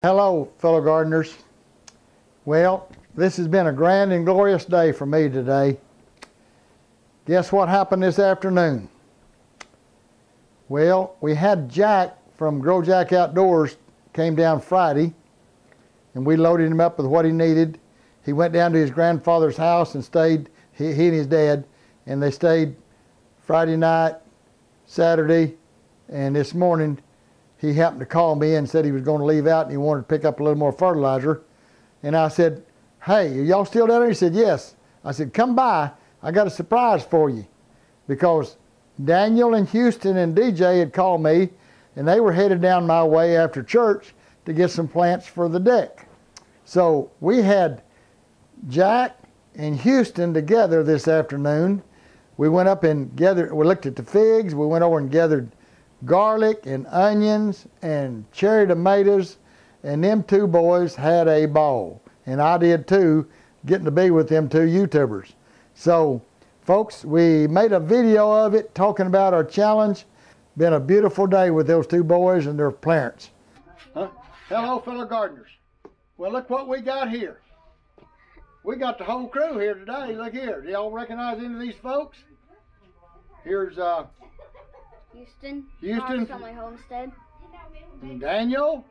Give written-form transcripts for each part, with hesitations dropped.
Hello, fellow gardeners. Well, this has been a grand and glorious day for me today. Guess what happened this afternoon? Well, we had Jack from Grow Jack Outdoors came down Friday, and we loaded him up with what he needed. He went down to his grandfather's house and stayed, he and his dad, and they stayed Friday night, Saturday, and this morning he happened to call me and said he was going to leave out and he wanted to pick up a little more fertilizer. And I said, hey, are y'all still down there? He said, yes. I said, come by. I got a surprise for you. Because Daniel and Houston and DJ had called me and they were headed down my way after church to get some plants for the deck. So we had Jack and Houston together this afternoon. We went up and gathered, we looked at the figs, we went over and gathered garlic and onions and cherry tomatoes, and them two boys had a ball. And I did too, getting to be with them two YouTubers. So, folks, we made a video of it talking about our challenge. Been a beautiful day with those two boys and their parents. Hello, fellow gardeners. Well, look what we got here. We got the whole crew here today. Look here. Do y'all recognize any of these folks? Here's Houston from my homestead. And Daniel.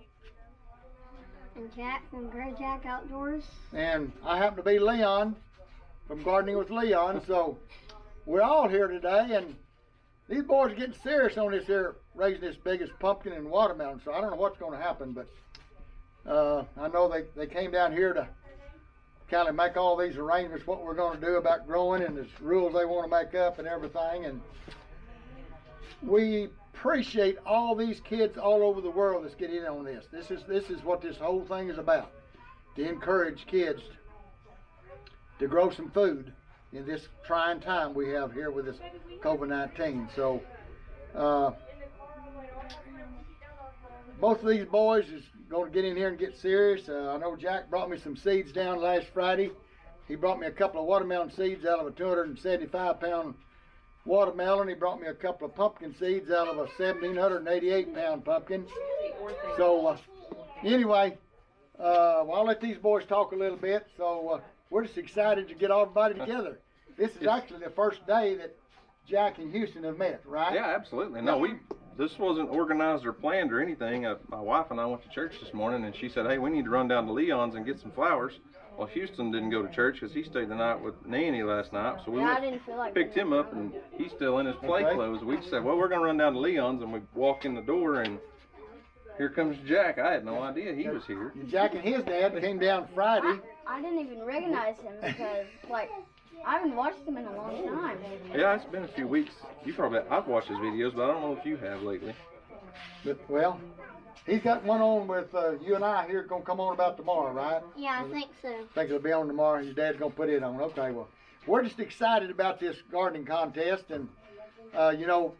And Jack from Grow Jack Outdoors. And I happen to be Leon from Gardening with Leon. So we're all here today, and these boys are getting serious on this here, raising this biggest pumpkin and watermelon. So I don't know what's going to happen, but I know they came down here to kind of make all these arrangements, what we're going to do about growing and the rules they want to make up and everything. And we appreciate all these kids all over the world that's getting in on this. This is what this whole thing is about, to encourage kids to grow some food in this trying time we have here with this COVID-19. So both of these boys is going to get in here and get serious. I know Jack brought me some seeds down last Friday. He brought me a couple of watermelon seeds out of a 275-pound watermelon. He brought me a couple of pumpkin seeds out of a 1,788-pound pumpkin. So anyway, I'll let these boys talk a little bit. So we're just excited to get everybody together. This is actually the first day that Jack and Houston have met, right? Yeah, absolutely. No, this wasn't organized or planned or anything. My wife and I went to church this morning, and she said, hey, we need to run down to Leon's and get some flowers. Well, Houston didn't go to church because he stayed the night with Nanny last night. So we picked him up, and he's still in his play clothes. We just said, well, we're going to run down to Leon's, and we walk in the door, and here comes Jack. I had no idea he was here. Jack and his dad came down Friday. I didn't even recognize him because, like, I haven't watched him in a long time. Yeah, it's been a few weeks. I've watched his videos, but I don't know if you have lately. But, well, he's got one on with you and I here, going to come on about tomorrow, right? Yeah, I think so. I think it'll be on tomorrow. His dad's going to put it on. Okay, well, we're just excited about this gardening contest. And, you know,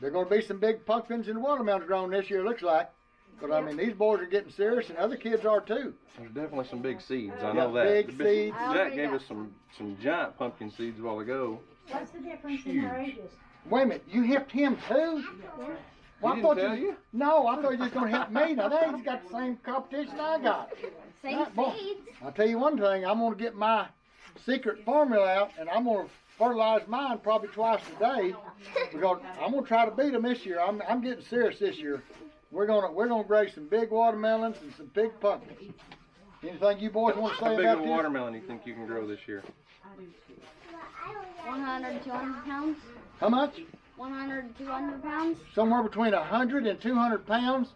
there are going to be some big pumpkins and watermelons grown this year, it looks like. But, I mean, these boys are getting serious, and other kids are, too. There's definitely some big seeds. I know that. Big seeds. Jack gave us some giant pumpkin seeds a while ago. What's the difference in their ages? Wait a minute, you hipped him, too? Yeah. Well, He didn't tell you? No, I thought you was going to help me. Now, he's got the same competition I got. Same seeds. I'll tell you one thing. I'm going to get my secret formula out, and I'm going to fertilize mine probably twice a day because I'm going to try to beat them this year. I'm getting serious this year. We're gonna raise some big watermelons and some big pumpkins. Anything you boys want to say How big about of a this? watermelon do you think you can grow this year? 100, 200 pounds. How much? 100, 200 pounds. Somewhere between 100 and 200 pounds.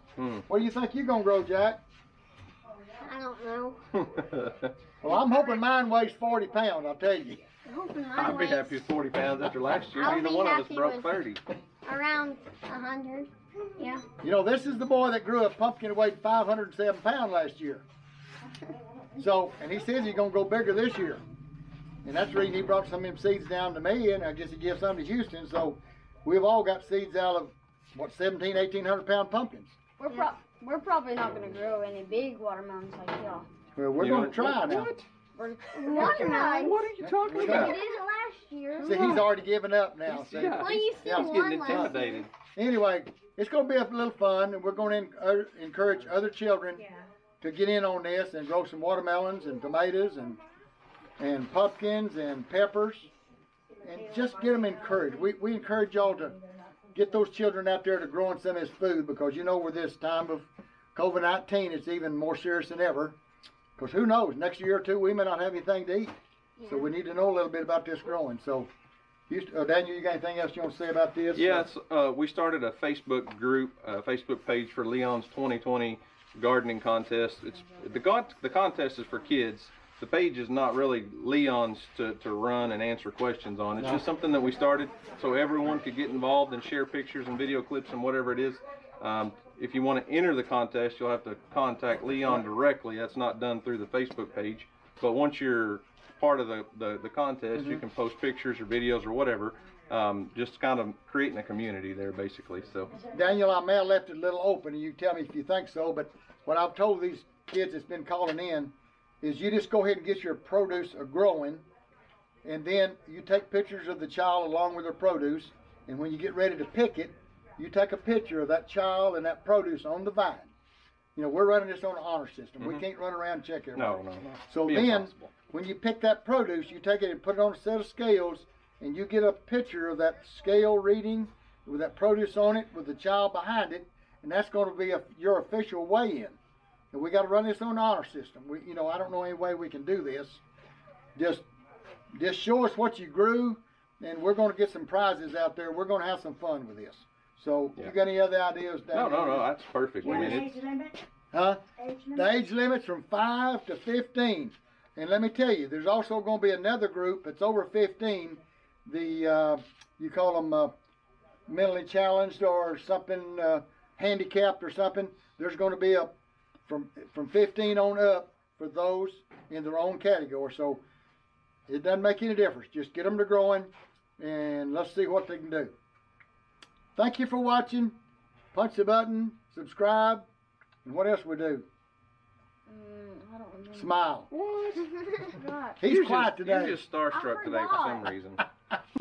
What do you think you're gonna grow, Jack? I don't know. Well, I'm hoping mine weighs 40 pounds. I'll tell you. I'm hoping mine I'd be weighs happy with 40 pounds after last year. I'll Neither be one of us happy broke with 30. around 100. Yeah. You know, this is the boy that grew a pumpkin that weighed 507 pounds last year. So, and he says he's gonna go bigger this year. And that's the reason he brought some of them seeds down to me, and I guess he gives some to Houston. So we've all got seeds out of, what, 1,800 pound pumpkins. We're probably not going to grow any big watermelons like y'all. Well, we're going to try now. Watermelons? What are you talking We about? did it last year. See, he's already given up now. See? Yeah, Well, you yeah, still he's getting won last year. intimidated. Anyway, it's going to be a little fun, and we're going to encourage other children to get in on this and grow some watermelons and tomatoes and pumpkins and peppers, and just get them encouraged. We encourage y'all to get those children out there to growing some of this food, because you know, with this time of COVID-19, it's even more serious than ever. Because who knows, next year or two we may not have anything to eat. So we need to know a little bit about this growing. So, Daniel, you got anything else you want to say about this? Yes, we started a Facebook group, Facebook page for Leon's 2020 gardening contest. The contest is for kids. The page is not really Leon's to run and answer questions on. It's just something that we started so everyone could get involved and share pictures and video clips and whatever it is. If you want to enter the contest, you'll have to contact Leon directly. That's not done through the Facebook page. But once you're part of the contest, you can post pictures or videos or whatever. Just kind of creating a community there, basically. So, Daniel, I may have left it a little open, and you tell me if you think so, but what I've told these kids that's been calling in is you just go ahead and get your produce growing, and then you take pictures of the child along with their produce, and when you get ready to pick it, you take a picture of that child and that produce on the vine. You know, we're running this on an honor system. We can't run around and check everybody. no. So Be then, impossible. when you pick that produce, you take it and put it on a set of scales, and you get a picture of that scale reading with that produce on it, with the child behind it, and that's going to be your official weigh-in. And we got to run this on an honor system. I don't know any way we can do this. Just show us what you grew, and we're going to get some prizes out there. We're going to have some fun with this. So, you got any other ideas, Daniel? No, that's perfect. You I have mean, an it's, age limit? Huh? Age limit? The age limit's from 5 to 15. And let me tell you, there's also going to be another group that's over 15. You call them mentally challenged or something, handicapped or something. There's going to be from 15 on up for those in their own category. So it doesn't make any difference. Just get them to growing, and let's see what they can do. Thank you for watching. Punch the button, subscribe, and what else we do? I don't remember. Smile. God. He's quiet today. You're just starstruck I today for some forgot. reason.